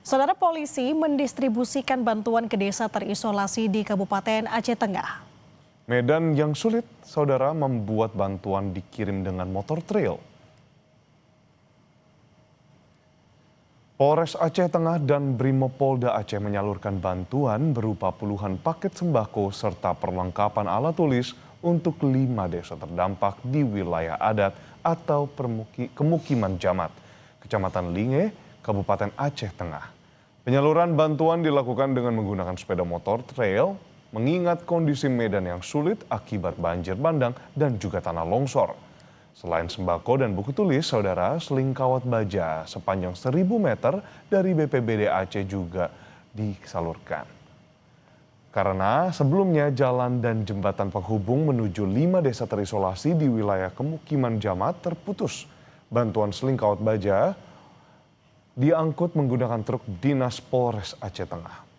Saudara, polisi mendistribusikan bantuan ke desa terisolasi di Kabupaten Aceh Tengah. Medan yang sulit, saudara, membuat bantuan dikirim dengan motor trail. Polres Aceh Tengah dan Brimopolda Aceh menyalurkan bantuan berupa puluhan paket sembako serta perlengkapan alat tulis untuk 5 desa terdampak di wilayah adat atau kemukiman Jamat, Kecamatan Linge, Kabupaten Aceh Tengah. Penyaluran bantuan dilakukan dengan menggunakan sepeda motor trail, mengingat kondisi medan yang sulit akibat banjir bandang dan juga tanah longsor. Selain sembako dan buku tulis, saudara, seling kawat baja sepanjang 1.000 meter dari BPBD Aceh juga disalurkan. Karena sebelumnya jalan dan jembatan penghubung menuju 5 desa terisolasi di wilayah kemukiman Jamat terputus. Bantuan seling kawat baja diangkut menggunakan truk Dinas Polres Aceh Tengah.